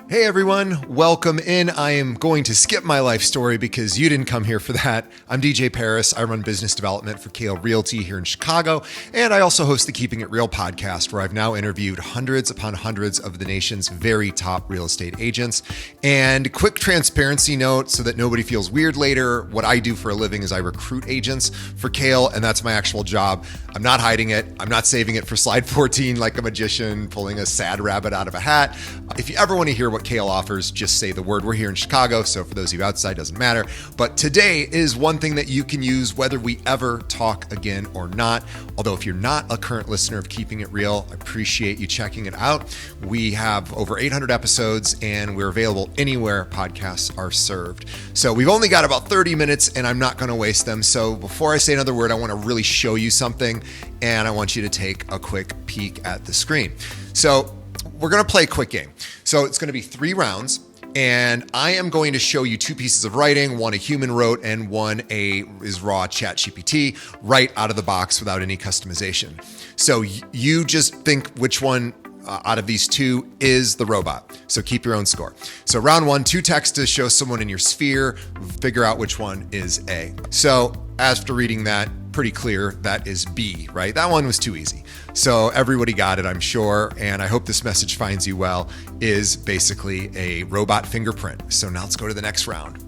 Hey everyone, welcome in. I am going to skip my life story because you didn't come here for that. I'm DJ Paris. I run business development for Kale Realty here in Chicago, and I also host the Keeping It Real podcast, where I've now interviewed hundreds upon hundreds of the nation's very top real estate agents. And quick transparency note so that nobody feels weird later, what I do for a living is I recruit agents for Kale, and that's my actual job. I'm not hiding it. I'm not saving it for slide 14 like a magician pulling a sad rabbit out of a hat. If you ever want to hear what Kale offers, just say the word. We're here in Chicago, so for those of you outside, doesn't matter. But today is one thing that you can use whether we ever talk again or not. Although if you're not a current listener of Keeping It Real, I appreciate you checking it out. We have over 800 episodes and we're available anywhere podcasts are served. So we've only got about 30 minutes and I'm not going to waste them. So before I say another word, I want to really show you something and I want you to take a quick peek at the screen. So we're going to play a quick game. So it's going to be 3 rounds, and I am going to show you 2 pieces of writing, one a human wrote and one is raw ChatGPT, right out of the box without any customization. So you just think which one out of these 2 is the robot. So keep your own score. So round 1, 2 texts to show someone in your sphere, figure out which one is A. So after reading that, pretty clear that is B, right? That one was too easy. So everybody got it, I'm sure, and I hope this message finds you well, is basically a robot fingerprint. So now let's go to the next round.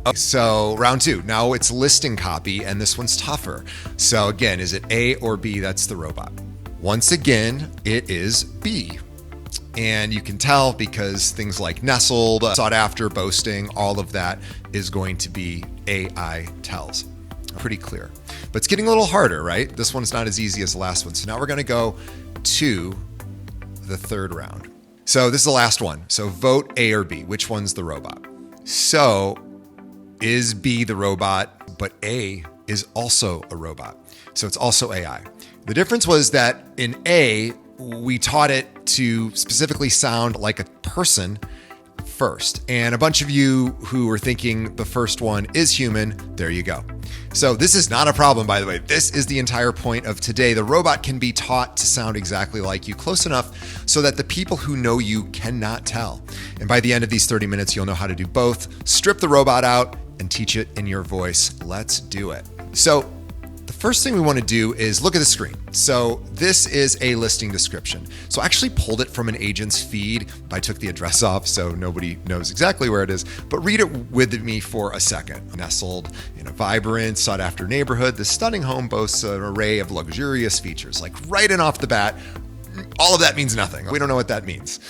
Okay, so round 2, now it's listing copy, and this one's tougher. So again, is it A or B? That's the robot. Once again, it is B. And you can tell because things like nestled, sought after, boasting, all of that is going to be AI tells. Pretty clear. But it's getting a little harder, right? This one's not as easy as the last one. So now we're going to go to the 3rd round. So this is the last one. So vote A or B. Which one's the robot? So is B the robot, but A is also a robot. So it's also AI. The difference was that in A, we taught it to specifically sound like a person first. And a bunch of you who were thinking the first one is human, there you go. So this is not a problem, by the way. This is the entire point of today. The robot can be taught to sound exactly like you, close enough so that the people who know you cannot tell. And by the end of these 30 minutes, you'll know how to do both. Strip the robot out and teach it in your voice. Let's do it. So the first thing we want to do is look at the screen. So this is a listing description. So I actually pulled it from an agent's feed. I took the address off so nobody knows exactly where it is, but read it with me for a second. Nestled in a vibrant, sought after neighborhood, the stunning home boasts an array of luxurious features. Like right in off the bat, all of that means nothing. We don't know what that means.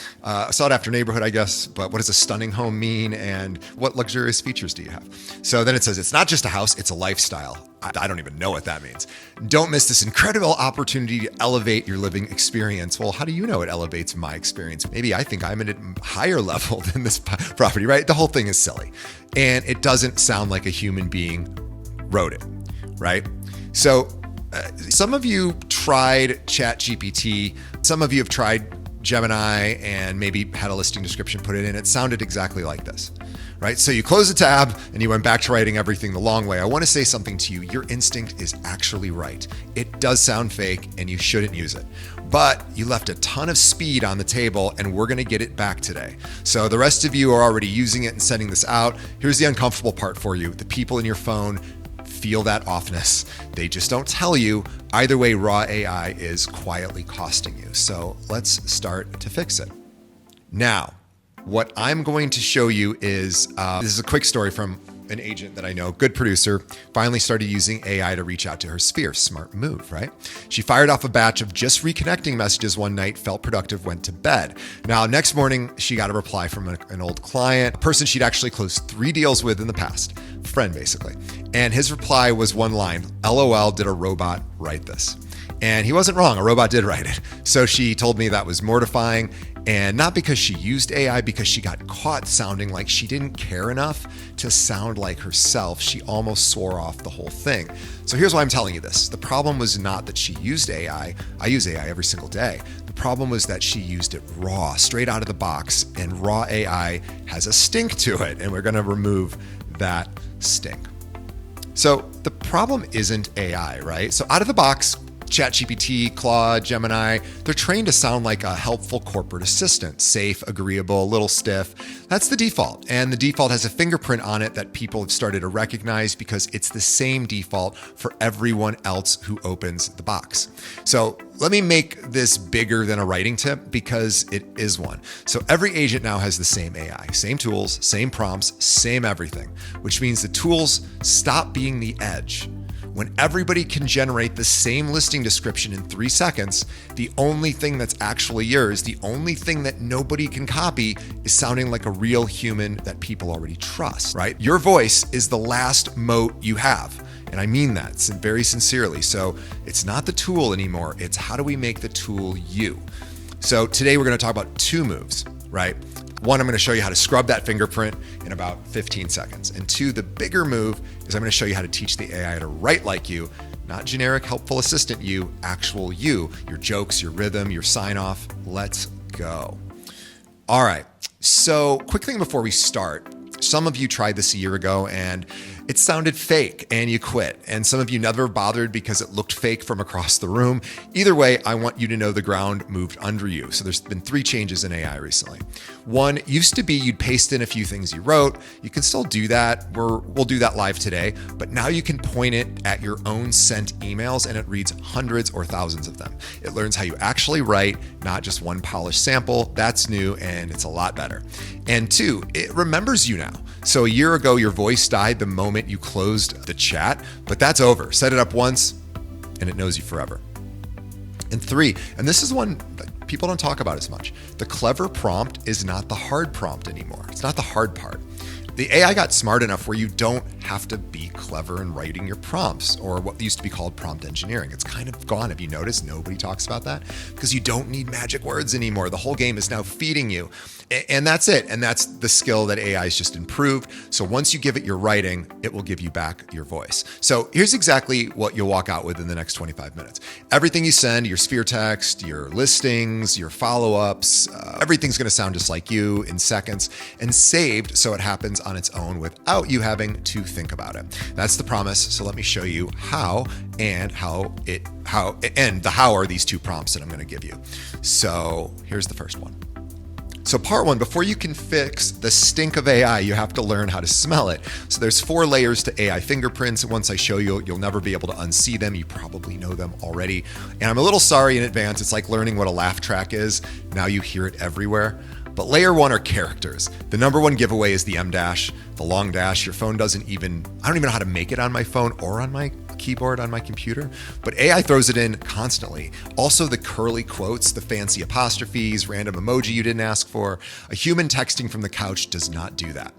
Sought after neighborhood, I guess, but what does a stunning home mean and what luxurious features do you have? So then it says it's not just a house, it's a lifestyle. I don't even know what that means. Don't miss this incredible opportunity to elevate your living experience. Well, how do you know it elevates my experience? Maybe I think I'm at a higher level than this property, right? The whole thing is silly. And it doesn't sound like a human being wrote it, right? So some of you tried ChatGPT. Some of you have tried Gemini and maybe had a listing description put it in. It sounded exactly like this, right? So you close the tab and you went back to writing everything the long way. I want to say something to you. Your instinct is actually right. It does sound fake and you shouldn't use it. But you left a ton of speed on the table and we're going to get it back today. So the rest of you are already using it and sending this out. Here's the uncomfortable part for you. The people in your phone feel that offness. They just don't tell you. Either way, raw AI is quietly costing you. So let's start to fix it. Now, what I'm going to show you is, this is a quick story from an agent that I know, good producer, finally started using AI to reach out to her sphere. Smart move, right? She fired off a batch of just reconnecting messages one night, felt productive, went to bed. Now, next morning, she got a reply from an old client, a person she'd actually closed 3 deals with in the past, friend basically. And his reply was one line, LOL, did a robot write this? And he wasn't wrong, a robot did write it. So she told me that was mortifying. And not because she used AI, because she got caught sounding like she didn't care enough to sound like herself. She almost swore off the whole thing. So here's why I'm telling you this. The problem was not that she used AI. I use AI every single day. The problem was that she used it raw, straight out of the box, and raw AI has a stink to it. And we're going to remove that stink. So the problem isn't AI, right? So out of the box, ChatGPT, Claude, Gemini, they're trained to sound like a helpful corporate assistant, safe, agreeable, a little stiff. That's the default. And the default has a fingerprint on it that people have started to recognize because it's the same default for everyone else who opens the box. So let me make this bigger than a writing tip because it is one. So every agent now has the same AI, same tools, same prompts, same everything, which means the tools stop being the edge. When everybody can generate the same listing description in 3 seconds, the only thing that's actually yours, the only thing that nobody can copy is sounding like a real human that people already trust, right? Your voice is the last moat you have. And I mean that very sincerely. So it's not the tool anymore. It's how do we make the tool you? So today we're going to talk about 2 moves, right? 1, I'm going to show you how to scrub that fingerprint in about 15 seconds. And 2, the bigger move is I'm going to show you how to teach the AI to write like you, not generic helpful assistant you, actual you, your jokes, your rhythm, your sign off. Let's go. All right. So quick thing before we start. Some of you tried this a year ago and it sounded fake and you quit. And some of you never bothered because it looked fake from across the room. Either way, I want you to know the ground moved under you. So there's been 3 changes in AI recently. 1 used to be you'd paste in a few things you wrote. You can still do that. We'll do that live today, but now you can point it at your own sent emails and it reads hundreds or thousands of them. It learns how you actually write, not just one polished sample. That's new and it's a lot better. And 2, it remembers you now. So a year ago, your voice died the moment you closed the chat, but that's over. Set it up once and it knows you forever. And 3, and this is one that people don't talk about as much. The clever prompt is not the hard prompt anymore. It's not the hard part. The AI got smart enough where you don't have to be clever in writing your prompts or what used to be called prompt engineering. It's kind of gone. Have you noticed? Nobody talks about that because you don't need magic words anymore. The whole game is now feeding you. And that's it. And that's the skill that AI has just improved. So once you give it your writing, it will give you back your voice. So here's exactly what you'll walk out with in the next 25 minutes. Everything you send, your sphere text, your listings, your follow-ups, everything's going to sound just like you in seconds and saved so it happens on its own without you having to think about it. That's the promise. So let me show you how the how are these 2 prompts that I'm going to give you. So here's the first one. So part 1, before you can fix the stink of AI, you have to learn how to smell it. So there's 4 layers to AI fingerprints. Once I show you, you'll never be able to unsee them. You probably know them already. And I'm a little sorry in advance. It's like learning what a laugh track is. Now you hear it everywhere. But layer 1 are characters. The number 1 giveaway is the M dash, the long dash. Your phone I don't even know how to make it on my phone or on my keyboard on my computer, but AI throws it in constantly. Also the curly quotes, the fancy apostrophes, random emoji you didn't ask for. A human texting from the couch does not do that.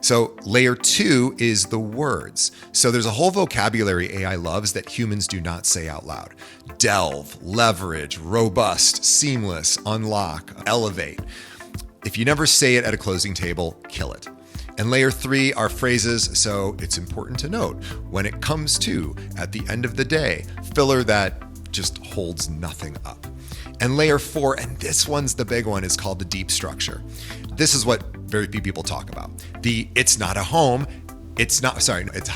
So layer 2 is the words. So there's a whole vocabulary AI loves that humans do not say out loud. Delve, leverage, robust, seamless, unlock, elevate. If you never say it at a closing table, kill it. And layer 3 are phrases, so it's important to note when it comes to, at the end of the day, filler that just holds nothing up. And layer 4, and this one's the big one, is called the deep structure. This is what very few people talk about. It's not a home. How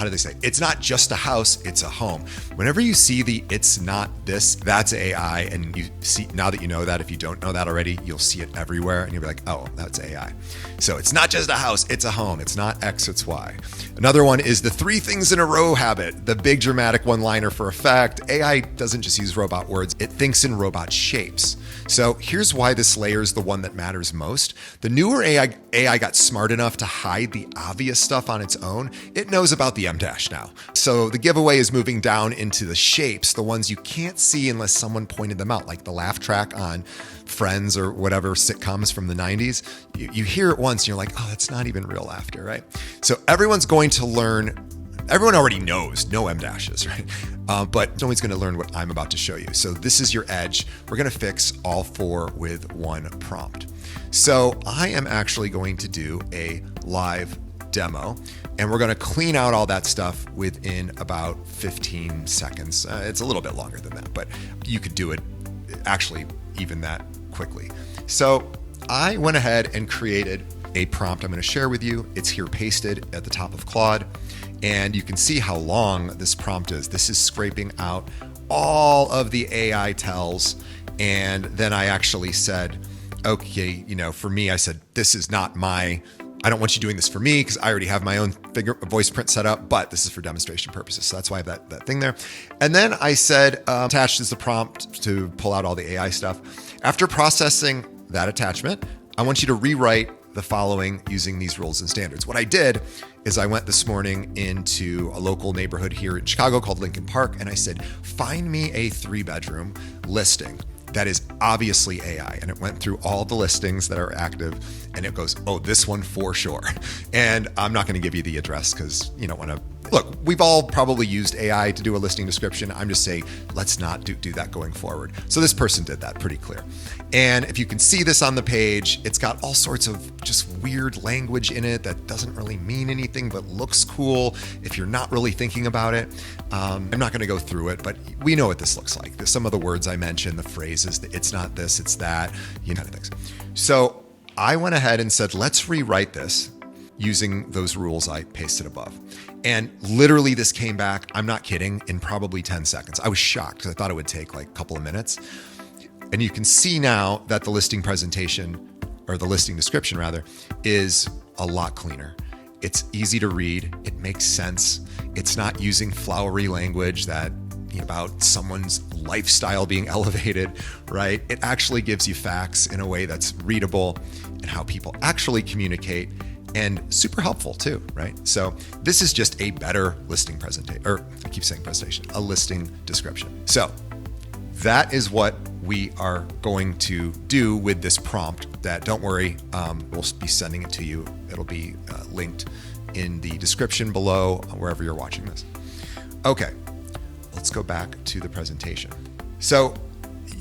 do they say? It's not just a house, it's a home. Whenever you see it's not this, that's AI. And you see, now that you know that, if you don't know that already, you'll see it everywhere and you'll be like, oh, that's AI. So it's not just a house, it's a home. It's not X, it's Y. Another one is the 3 things in a row habit, the big dramatic one-liner for effect. AI doesn't just use robot words, it thinks in robot shapes. So here's why this layer is the one that matters most. The newer AI got smart enough to hide the obvious stuff on its own. It knows about the M dash now. So the giveaway is moving down into the shapes, the ones you can't see unless someone pointed them out, like the laugh track on Friends or whatever sitcoms from the 90s. You hear it once and you're like, oh, that's not even real laughter, right? So everyone's going to learn. Everyone already knows no M dashes, right? But no one's going to learn what I'm about to show you. So this is your edge. We're going to fix all 4 with 1 prompt. So I am actually going to do a live demo and we're going to clean out all that stuff within about 15 seconds. It's a little bit longer than that, but you could do it actually even that quickly. So I went ahead and created a prompt I'm going to share with you. It's here pasted at the top of Claude. And you can see how long this prompt is. This is scraping out all of the AI tells. And then I actually said, okay, for me, I said, this is not I don't want you doing this for me because I already have my own voice print set up, but this is for demonstration purposes. So that's why I have that thing there. And then I said, attached is the prompt to pull out all the AI stuff. After processing that attachment, I want you to rewrite the following using these rules and standards. What I did is I went this morning into a local neighborhood here in Chicago called Lincoln Park, and I said, find me a 3-bedroom listing that is obviously AI. And it went through all the listings that are active, and it goes, oh, this one for sure. And I'm not going to give you the address because you don't want to. Look, we've all probably used AI to do a listing description. I'm just saying, let's not do that going forward. So this person did that pretty clear. And if you can see this on the page, it's got all sorts of just weird language in it that doesn't really mean anything, but looks cool if you're not really thinking about it. I'm not going to go through it, but we know what this looks like. There's some of the words I mentioned, the phrases, it's not this, it's that, kind of things. So I went ahead and said, let's rewrite this using those rules I pasted above. And literally this came back, I'm not kidding, in probably 10 seconds. I was shocked because I thought it would take like a couple of minutes. And you can see now that the listing presentation, or the listing description rather, is a lot cleaner. It's easy to read. It makes sense. It's not using flowery language that about someone's lifestyle being elevated, right? It actually gives you facts in a way that's readable and how people actually communicate, and super helpful too, right? So this is just a better listing presentation, or I keep saying presentation, a listing description. So that is what we are going to do with this prompt that, don't worry, we'll be sending it to you. It'll be linked in the description below, wherever you're watching this. Okay, let's go back to the presentation. So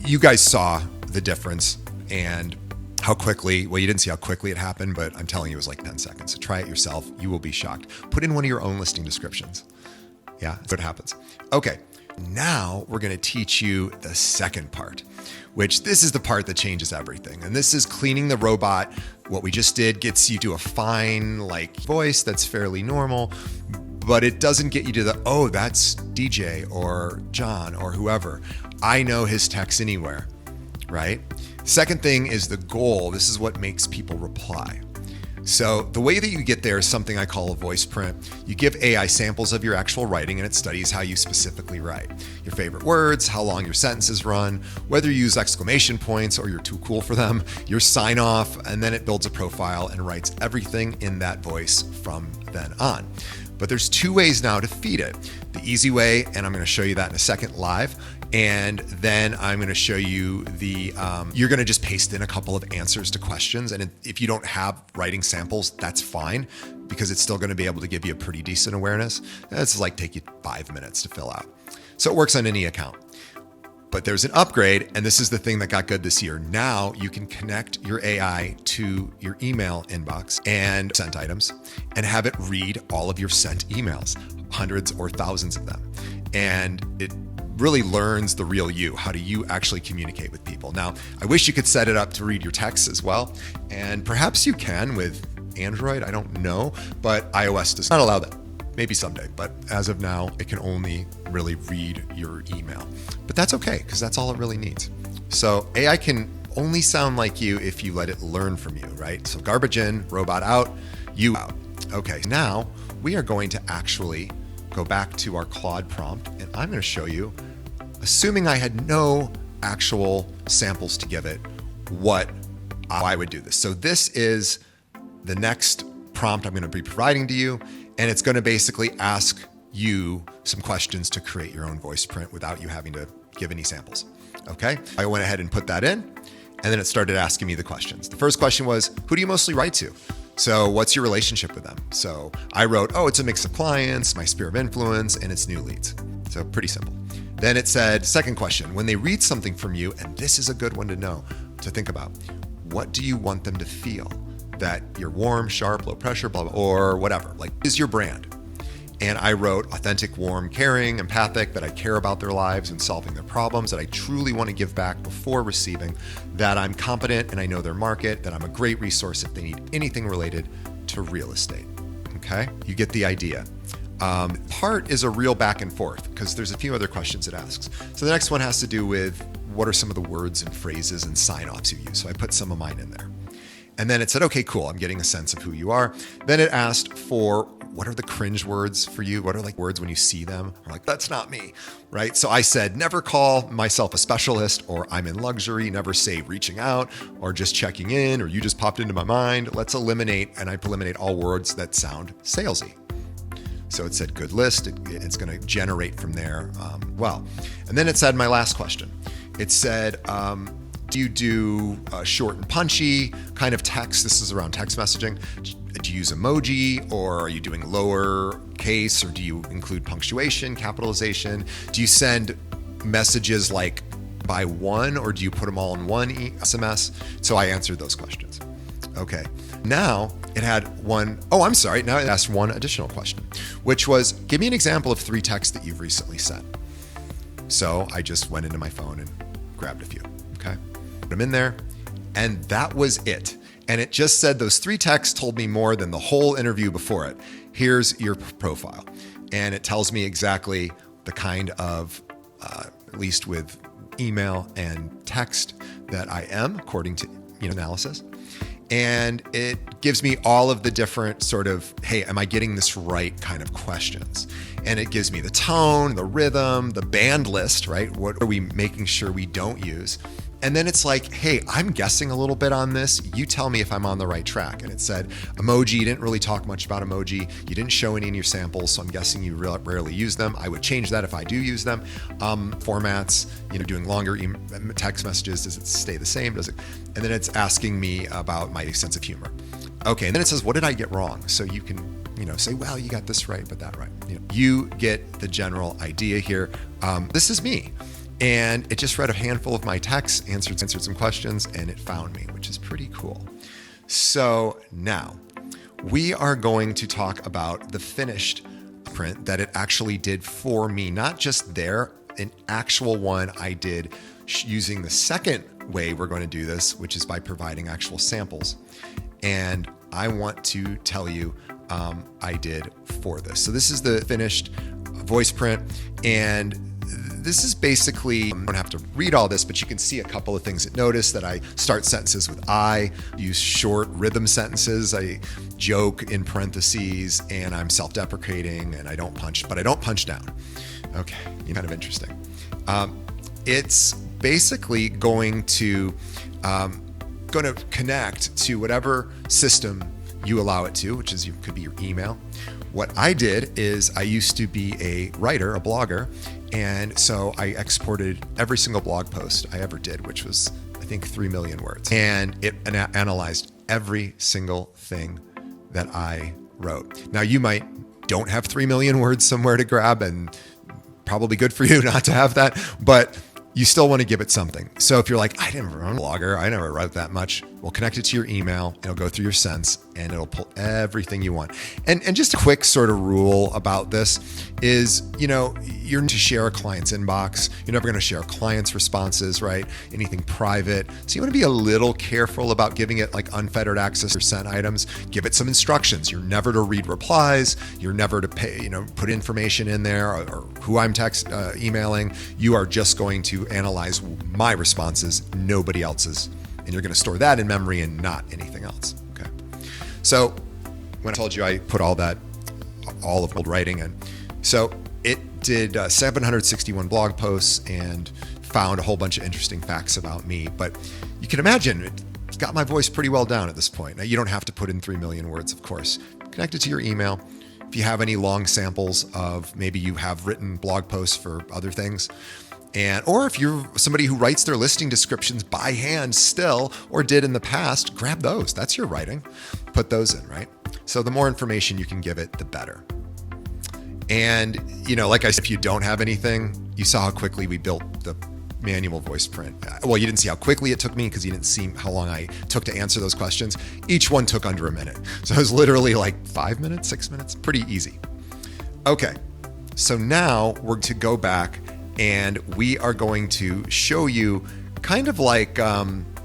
you guys saw the difference and how quickly, well, you didn't see how quickly it happened, but I'm telling you, it was like 10 seconds. So try it yourself. You will be shocked. Put in one of your own listing descriptions. Yeah, that's what happens. Okay, now we're going to teach you the second part, which this is the part that changes everything. And this is cleaning the robot. What we just did gets you to a fine voice that's fairly normal, but it doesn't get you to the, oh, that's DJ or John or whoever. I know his text anywhere, right? Second thing is the goal. This is what makes people reply. So the way that you get there is something I call a voice print. You give AI samples of your actual writing, and it studies how you specifically write. Your favorite words, how long your sentences run, whether you use exclamation points or you're too cool for them, your sign off, and then it builds a profile and writes everything in that voice from then on. But there's 2 ways now to feed it. The easy way, and I'm going to show you that in a second live, and then I'm going to show you you're going to just paste in a couple of answers to questions. And if you don't have writing samples, that's fine, because it's still going to be able to give you a pretty decent awareness. It's take you 5 minutes to fill out. So it works on any account. But there's an upgrade, and this is the thing that got good this year. Now you can connect your AI to your email inbox and sent items and have it read all of your sent emails, hundreds or thousands of them. And it really learns the real you. How do you actually communicate with people? Now, I wish you could set it up to read your texts as well. And perhaps you can with Android, I don't know, but iOS does not allow that. Maybe someday, but as of now, it can only really read your email. But that's okay, because that's all it really needs. So AI can only sound like you if you let it learn from you, right? So garbage in, robot out, you out. Okay, now we are going to actually go back to our Claude prompt, and I'm going to show you, assuming I had no actual samples to give it, how I would do this. So this is the next prompt I'm going to be providing to you. And it's going to basically ask you some questions to create your own voice print without you having to give any samples. Okay. I went ahead and put that in, and then it started asking me the questions. The first question was, who do you mostly write to? So what's your relationship with them? So I wrote, oh, it's a mix of clients, my sphere of influence, and it's new leads. So pretty simple. Then it said, second question, when they read something from you, and this is a good one to know, to think about, what do you want them to feel? That you're warm, sharp, low pressure, blah, blah, or whatever, is your brand. And I wrote authentic, warm, caring, empathic, that I care about their lives and solving their problems, that I truly want to give back before receiving, that I'm competent and I know their market, that I'm a great resource if they need anything related to real estate. Okay, you get the idea. Part is a real back and forth because there's a few other questions it asks. So the next one has to do with what are some of the words and phrases and sign-offs you use. So I put some of mine in there. And then it said, okay, cool, I'm getting a sense of who you are. Then it asked for what are the cringe words for you? What are like words when you see them? Or like, that's not me, right? So I said, never call myself a specialist, or I'm in luxury, never say reaching out, or just checking in, or you just popped into my mind. Let's eliminate, and I eliminate all words that sound salesy. So it said good list. It's going to generate from there. And then it said my last question. It said, do you do short and punchy kind of text? This is around text messaging. Do you use emoji, or are you doing lower case, or do you include punctuation, capitalization? Do you send messages like by one, or do you put them all in one SMS? So I answered those questions. Okay. Now it had now it asked one additional question, which was, give me an example of 3 texts that you've recently sent. So I just went into my phone and grabbed a few. Okay. Put them in there, and that was it. And it just said those 3 texts told me more than the whole interview before it. Here's your profile. And it tells me exactly the kind of, at least with email and text, that I am, according to analysis. And it gives me all of the different sort of, hey, am I getting this right kind of questions? And it gives me the tone, the rhythm, the band list, right? What are we making sure we don't use? And then it's like, hey, I'm guessing a little bit on this. You tell me if I'm on the right track. And it said emoji. You didn't really talk much about emoji. You didn't show any in your samples, so I'm guessing you rarely use them. I would change that if I do use them. Formats, doing longer text messages, does it stay the same? Does it? And then it's asking me about my sense of humor. Okay, and then it says, what did I get wrong? So you can say, well, you got this right, but that right. You get the general idea here. This is me. And it just read a handful of my texts, answered some questions, and it found me, which is pretty cool. So now we are going to talk about the finished print that it actually did for me, not just there, an actual one I did using the second way we're going to do this, which is by providing actual samples. And I want to tell you I did for this. So this is the finished voice print, and this is basically, you don't have to read all this, but you can see a couple of things. Notice that I start sentences with I, use short rhythm sentences, I joke in parentheses, and I'm self-deprecating, and I don't punch down. Okay, kind of interesting. It's basically going to connect to whatever system you allow it to, which could be your email. What I did is I used to be a writer, a blogger, and so I exported every single blog post I ever did, which was, I think, 3 million words. And it analyzed every single thing that I wrote. Now, you don't have 3 million words somewhere to grab, and probably good for you not to have that, but you still want to give it something. So if you're like, I never run a blogger, I never wrote that much, we'll connect it to your email, it'll go through your sense, and it'll pull everything you want. And just a quick sort of rule about this is, you're to share a client's inbox. You're never going to share a client's responses, right? Anything private. So you want to be a little careful about giving it like unfettered access to sent items. Give it some instructions. You're never to read replies. You're never to put information in there or who I'm emailing. You are just going to analyze my responses, nobody else's. And you're going to store that in memory and not anything else. Okay. So when I told you I put all of old writing in, so it did 761 blog posts and found a whole bunch of interesting facts about me. But you can imagine it's got my voice pretty well down at this point. Now, you don't have to put in 3 million words, of course. Connect it to your email. If you have any long samples of maybe you have written blog posts for other things, or if you're somebody who writes their listing descriptions by hand still, or did in the past, grab those. That's your writing. Put those in, right? So the more information you can give it, the better. And, like I said, if you don't have anything, you saw how quickly we built the manual voice print. Well, you didn't see how quickly it took me because you didn't see how long I took to answer those questions. Each one took under a minute. So it was literally like 5 minutes, 6 minutes, pretty easy. Okay, so now we're to go back and we are going to show you kind of like,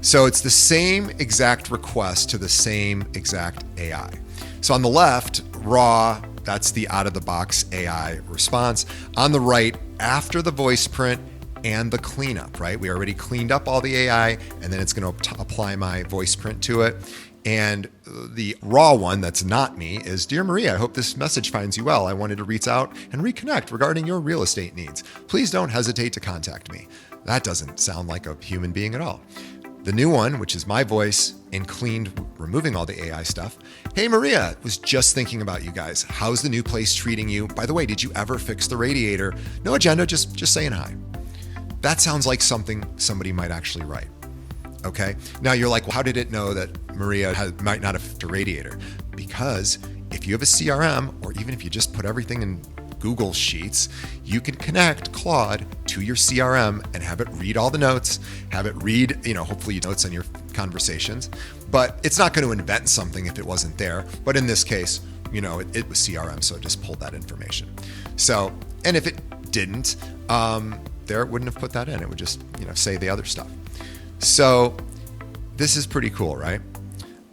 so it's the same exact request to the same exact AI. So on the left, raw That's the out-of-the-box AI response. On the right, after the voice print and the cleanup, right? We already cleaned up all the AI, and then it's going to apply my voice print to it. And the raw one that's not me is, Dear Maria, I hope this message finds you well. I wanted to reach out and reconnect regarding your real estate needs. Please don't hesitate to contact me. That doesn't sound like a human being at all. The new one, which is my voice and cleaned, removing all the AI stuff. Hey Maria, was just thinking about you guys. How's the new place treating you? By the way, did you ever fix the radiator? No agenda, just saying hi. That sounds like something somebody might actually write. Okay. Now you're like, well, how did it know that Maria might not have fixed a radiator? Because if you have a CRM, or even if you just put everything in Google Sheets, you can connect Claude to your CRM and have it read all the notes, have it read, hopefully notes on your conversations, but it's not going to invent something if it wasn't there. But in this case, it was CRM, so it just pulled that information. So, and if it didn't, there it wouldn't have put that in. It would just, say the other stuff. So this is pretty cool, right?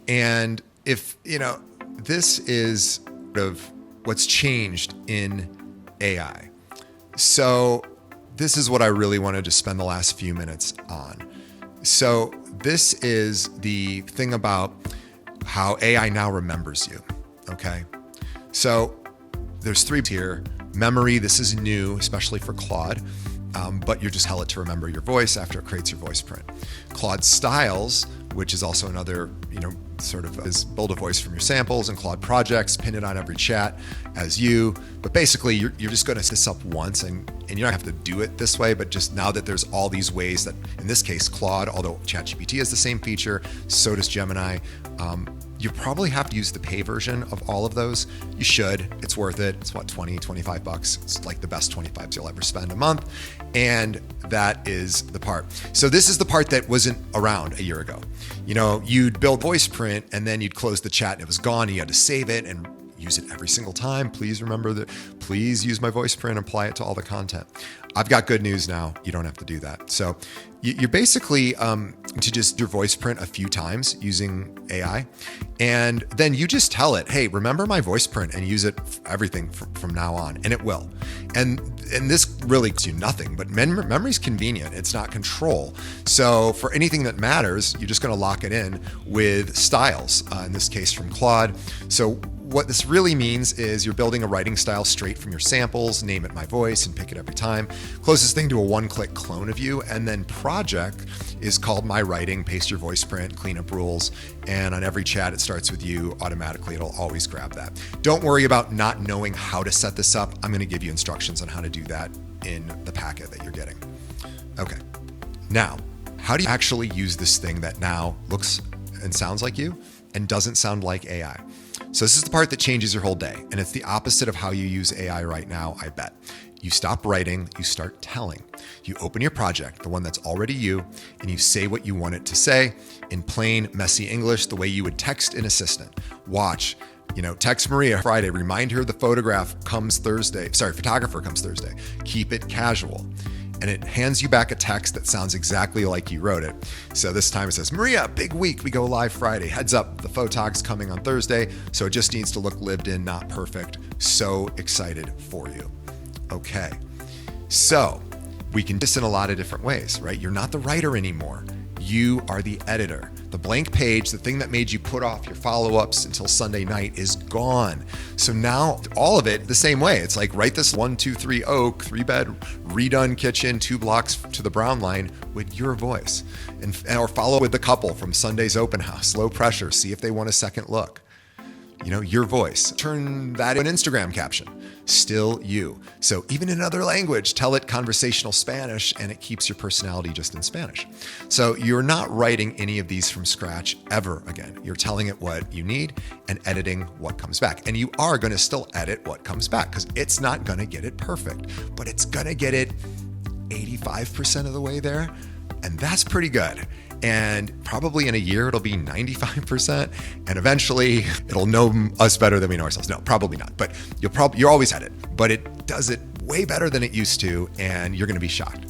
And if, this is sort of what's changed in AI. So this is what I really wanted to spend the last few minutes on. So this is the thing about how AI now remembers you, okay? So there's 3 here. Memory, this is new, especially for Claude, but you just tell it to remember your voice after it creates your voice print. Claude Styles, which is also another, sort of is build a voice from your samples, and Claude Projects, pin it on every chat as you. But basically, you're just going to set this up once, and you don't have to do it this way, but just now that there's all these ways that, in this case, Claude, although ChatGPT has the same feature, so does Gemini, you probably have to use the pay version of all of those. You should. It's worth it. It's what, $20-25. It's like the best 25s you'll ever spend a month. And that is the part. So this is the part that wasn't around a year ago. You'd build voice print and then you'd close the chat and it was gone. And you had to save it and use it every single time. Please remember that. Please use my voice print and apply it to all the content. I've got good news now. You don't have to do that. So you're basically to just do your voice print a few times using AI. And then you just tell it, hey, remember my voice print and use it for everything from now on. And it will. And this really gives you nothing, but memory's convenient. It's not control. So for anything that matters, you're just going to lock it in with styles, in this case from Claude. So what this really means is you're building a writing style straight from your samples, name it my voice, and pick it every time. Closest thing to a one-click clone of you. And then project is called my writing, paste your voice print, cleanup rules. And on every chat, it starts with you automatically. It'll always grab that. Don't worry about not knowing how to set this up. I'm going to give you instructions on how to do that in the packet that you're getting. Okay. Now, how do you actually use this thing that now looks and sounds like you and doesn't sound like AI? So this is the part that changes your whole day. And it's the opposite of how you use AI right now, I bet. You stop writing, you start telling. You open your project, the one that's already you, and you say what you want it to say in plain, messy English, the way you would text an assistant. Watch, text Maria Friday, remind her the photographer comes Thursday. Keep it casual. And it hands you back a text that sounds exactly like you wrote it. So this time it says, Maria, big week, we go live Friday. Heads up, the photog's coming on Thursday, so it just needs to look lived in, not perfect. So excited for you. Okay, so we can do this in a lot of different ways, right? You're not the writer anymore. You are the editor. The blank page, the thing that made you put off your follow-ups until Sunday night, is gone. So now all of it the same way. It's like write this 1, 2, 3 oak, 3-bed, redone kitchen, 2 blocks to the brown line with your voice. Or follow with the couple from Sunday's open house, low pressure, see if they want a second look. Your voice. Turn that into an Instagram caption. Still you. So even in another language, tell it conversational Spanish and it keeps your personality just in Spanish. So you're not writing any of these from scratch ever again. You're telling it what you need and editing what comes back. And you are going to still edit what comes back because it's not going to get it perfect, but it's going to get it 85% of the way there. And that's pretty good. And probably in a year, it'll be 95%. And eventually it'll know us better than we know ourselves. No, probably not. But you're always at it, but it does it way better than it used to. And you're going to be shocked.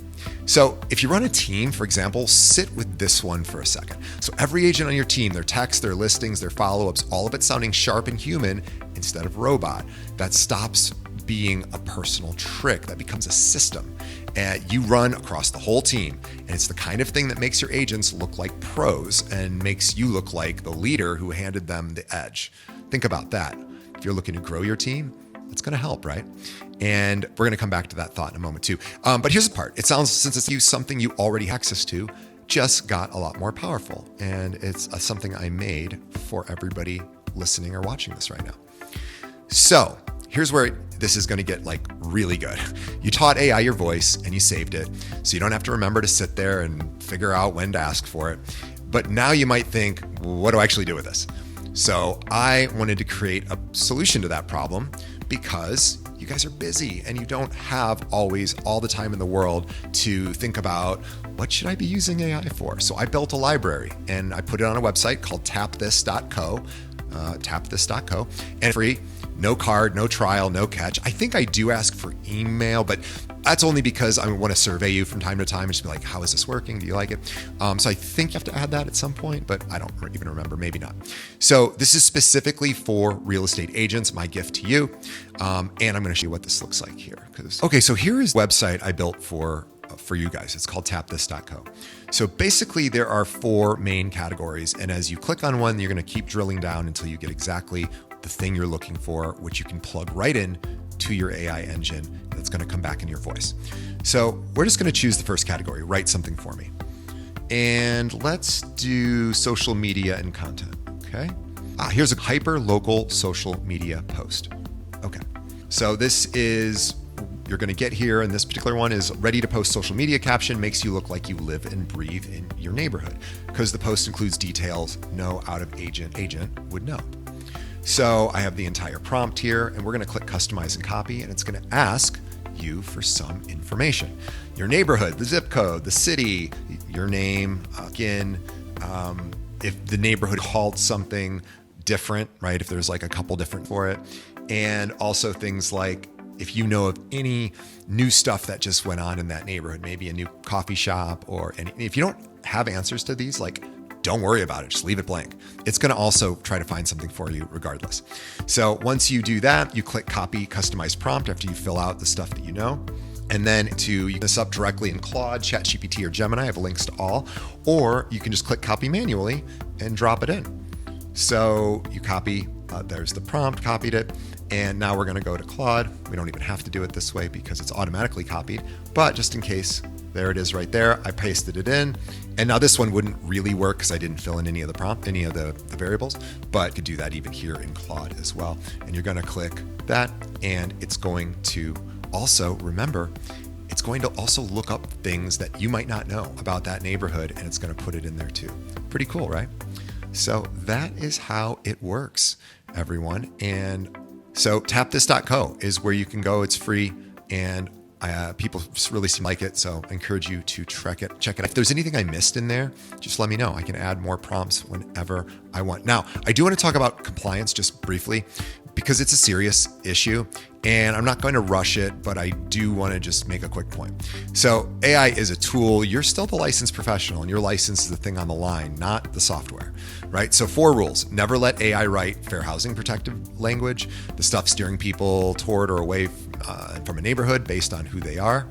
So if you run a team, for example, sit with this one for a second. So every agent on your team, their text, their listings, their follow-ups, all of it sounding sharp and human, and instead of robot. That stops being a personal trick. That becomes a system. And you run across the whole team. And it's the kind of thing that makes your agents look like pros and makes you look like the leader who handed them the edge. Think about that. If you're looking to grow your team, it's going to help, right? And we're going to come back to that thought in a moment too. But here's the part. It sounds, since it's something you already have access to, just got a lot more powerful. And it's something I made for everybody listening or watching this right now. So here's where this is going to get like really good. You taught AI your voice and you saved it. So you don't have to remember to sit there and figure out when to ask for it. But now you might think, what do I actually do with this? So I wanted to create a solution to that problem because you guys are busy and you don't have always all the time in the world to think about what should I be using AI for? So I built a library and I put it on a website called tapthis.co, and free. No card, no trial, no catch. I think I do ask for email, but that's only because I want to survey you from time to time and just be like, how is this working? Do you like it? So I think you have to add that at some point, but I don't even remember, maybe not. So this is specifically for real estate agents, my gift to you. And I'm going to show you what this looks like here. Okay, so here is the website I built for you guys. It's called tapthis.co. So basically there are 4 main categories. And as you click on one, you're going to keep drilling down until you get exactly the thing you're looking for, which you can plug right in to your AI engine that's going to come back in your voice. So we're just going to choose the first category, write something for me. And let's do social media and content. Okay. Here's a hyper local social media post. Okay. So this is, you're going to get here, and this particular one is ready to post social media caption, makes you look like you live and breathe in your neighborhood, because the post includes details no out of agent would know. So I have the entire prompt here, and we're going to click customize and copy, and it's going to ask you for some information. Your neighborhood, the zip code, the city, your name, again, if the neighborhood called something different, right? If there's like a couple different for it. And also things like if you know of any new stuff that just went on in that neighborhood, maybe a new coffee shop or any, if you don't have answers to these, like, don't worry about it. Just leave it blank. It's going to also try to find something for you regardless. So once you do that, you click copy customize prompt after you fill out the stuff that you know. And then you can this up directly in Claude, ChatGPT, or Gemini. I have links to all. Or you can just click copy manually and drop it in. So you copy, there's the prompt, copied it. And now we're going to go to Claude. We don't even have to do it this way because it's automatically copied. But just in case, there it is right there. I pasted it in. And now this one wouldn't really work because I didn't fill in any of the variables, but you could do that even here in Claude as well. And you're going to click that, and it's going to also, remember, it's going to also look up things that you might not know about that neighborhood, and it's going to put it in there too. Pretty cool, right? So that is how it works, everyone. And so tapthis.co is where you can go. It's free, and people really seem to like it, so I encourage you to check it out. If there's anything I missed in there, just let me know. I can add more prompts whenever I want. Now, I do want to talk about compliance just briefly because it's a serious issue, and I'm not going to rush it, but I do want to just make a quick point. So AI is a tool. You're still the licensed professional, and your license is the thing on the line, not the software, right? So 4 rules. Never let AI write fair housing protective language, the stuff steering people toward or away from a neighborhood based on who they are.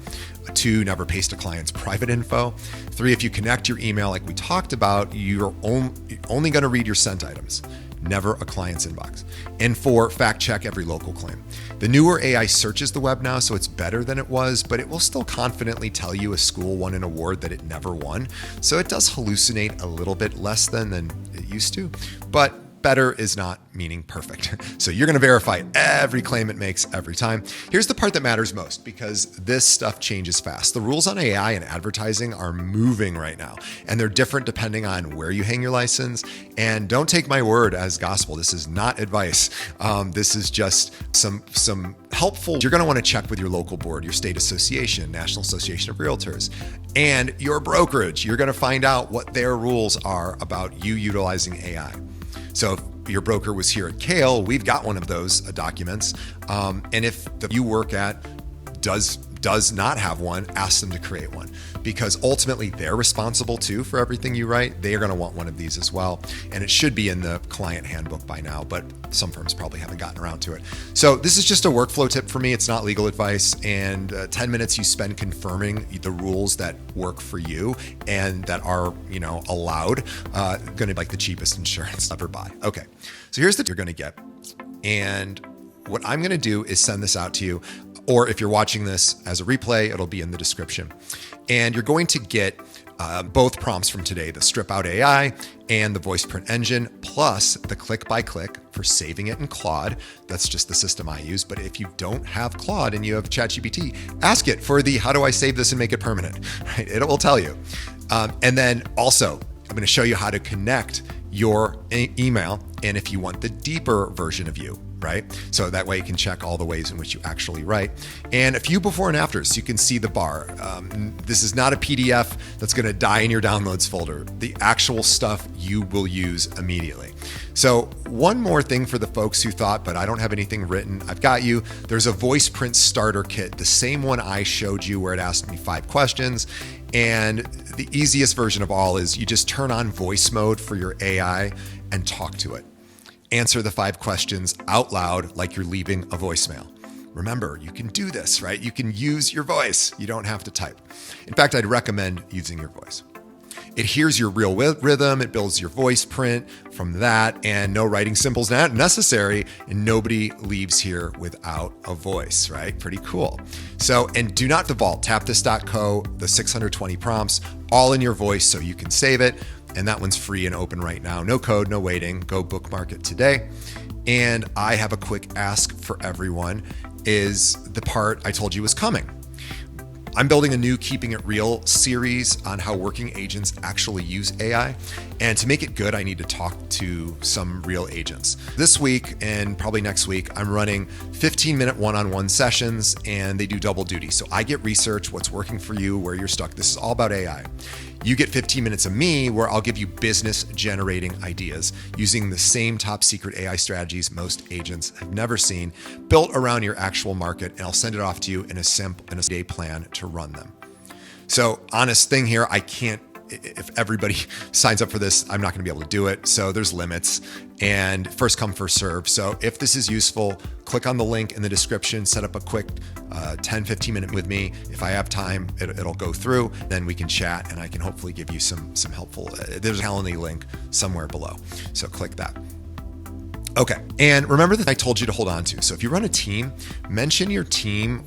2, never paste a client's private info. 3, if you connect your email like we talked about, you're only going to read your sent items, never a client's inbox. And 4, fact check every local claim. The newer AI searches the web now, so it's better than it was, but it will still confidently tell you a school won an award that it never won. So it does hallucinate a little bit less than it used to, but better is not meaning perfect. So you're going to verify every claim it makes every time. Here's the part that matters most, because this stuff changes fast. The rules on AI and advertising are moving right now, and they're different depending on where you hang your license. And don't take my word as gospel. This is not advice. This is just some helpful. You're going to want to check with your local board, your state association, National Association of Realtors, and your brokerage. You're going to find out what their rules are about you utilizing AI. So if your broker was here at Kale, we've got one of those documents. And if you work at does does not have one, ask them to create one, because ultimately they're responsible too for everything you write. They are going to want one of these as well. And it should be in the client handbook by now, but some firms probably haven't gotten around to it. So this is just a workflow tip for me. It's not legal advice. And 10 minutes you spend confirming the rules that work for you and that are, allowed, going to be like the cheapest insurance ever buy. Okay. So here's the you're going to get. And what I'm going to do is send this out to you, or if you're watching this as a replay, it'll be in the description. And you're going to get both prompts from today, the strip out AI and the voiceprint engine, plus the click by click for saving it in Claude. That's just the system I use. But if you don't have Claude and you have ChatGPT, ask it for the, how do I save this and make it permanent, right? It will tell you. And then also, I'm going to show you how to connect your email. And if you want the deeper version of you, right? So that way you can check all the ways in which you actually write. And a few before and afters, you can see the bar. This is not a PDF that's going to die in your downloads folder. The actual stuff you will use immediately. So one more thing for the folks who thought, but I don't have anything written. I've got you. There's a VoicePrint starter kit, the same one I showed you where it asked me 5 questions. And the easiest version of all is you just turn on voice mode for your AI and talk to it. Answer the 5 questions out loud like you're leaving a voicemail. Remember, you can do this, right? You can use your voice. You don't have to type. In fact, I'd recommend using your voice. It hears your real rhythm. It builds your voice print from that, and no writing symbols necessary, and nobody leaves here without a voice, right? Pretty cool. So, and do not default. Tapthis.co, the 620 prompts, all in your voice so you can save it. And that one's free and open right now. No code, no waiting. Go bookmark it today. And I have a quick ask for everyone, is the part I told you was coming. I'm building a new Keeping It Real series on how working agents actually use AI. And to make it good, I need to talk to some real agents. This week and probably next week, I'm running 15-minute one-on-one sessions, and they do double duty. So I get research, what's working for you, where you're stuck. This is all about AI. You get 15 minutes of me where I'll give you business generating ideas using the same top secret AI strategies most agents have never seen, built around your actual market, and I'll send it off to you in a day plan to run them. So honest thing here, I can't, if everybody signs up for this, I'm not going to be able to do it. So there's limits, and first come, first serve. So if this is useful, click on the link in the description, set up a quick 10-15 minute with me. If I have time, it'll go through, then we can chat and I can hopefully give you some helpful, there's a Calendly link somewhere below. So click that. Okay. And remember that I told you to hold on to. So if you run a team, mention your team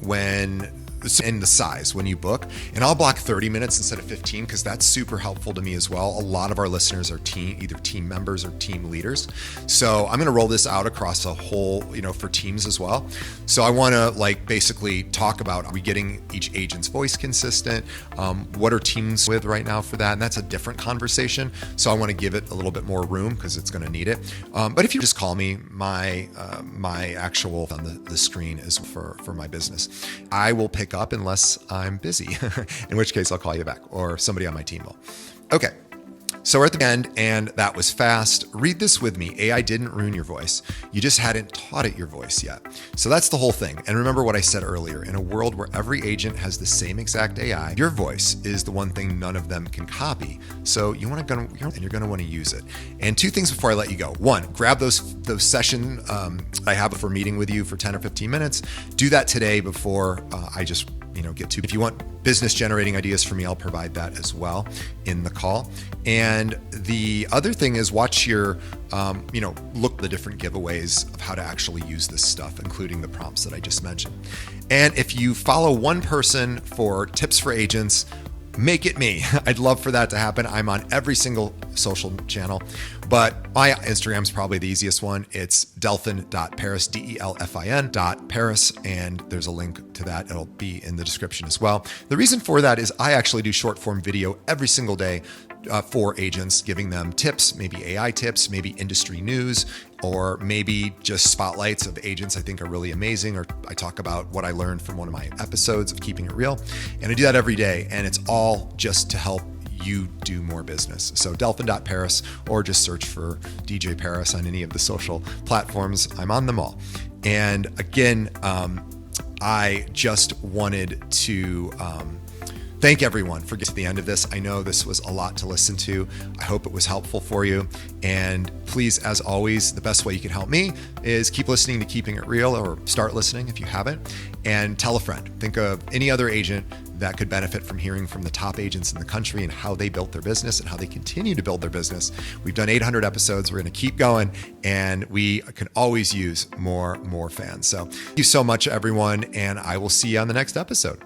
and the size when you book, and I'll block 30 minutes instead of 15 because that's super helpful to me as well. A lot of our listeners are either team members or team leaders. So I'm going to roll this out across a whole, for teams as well. So I want to basically talk about, are we getting each agent's voice consistent? What are teams with right now for that? And that's a different conversation. So I want to give it a little bit more room because it's going to need it. But if you just call me, my actual on the screen is for my business. I will pick up unless I'm busy, in which case I'll call you back or somebody on my team will. Okay. So we're at the end, and that was fast. Read this with me. AI didn't ruin your voice. You just hadn't taught it your voice yet. So that's the whole thing. And remember what I said earlier. In a world where every agent has the same exact AI, your voice is the one thing none of them can copy. So you're going to want to use it. And 2 things before I let you go. 1, grab those session I have for meeting with you for 10 or 15 minutes. Do that today before I just get to. If you want business generating ideas for me, I'll provide that as well in the call. And the other thing is watch your, look at the different giveaways of how to actually use this stuff, including the prompts that I just mentioned. And if you follow one person for tips for agents, make it me. I'd love for that to happen. I'm on every single social channel, but my Instagram's probably the easiest one. It's delphin.paris, DELFIN.Paris, and there's a link to that. It'll be in the description as well. The reason for that is I actually do short form video every single day for agents, giving them tips, maybe AI tips, maybe industry news, or maybe just spotlights of agents I think are really amazing, or I talk about what I learned from one of my episodes of Keeping It Real. And I do that every day, and it's all just to help you do more business. So delphin.paris, or just search for DJ Paris on any of the social platforms. I'm on them all. And again, I just wanted to thank everyone for getting to the end of this. I know this was a lot to listen to. I hope it was helpful for you. And please, as always, the best way you can help me is keep listening to Keeping It Real, or start listening if you haven't, and tell a friend. Think of any other agent that could benefit from hearing from the top agents in the country and how they built their business and how they continue to build their business. We've done 800 episodes. We're going to keep going, and we can always use more fans. So thank you so much, everyone, and I will see you on the next episode.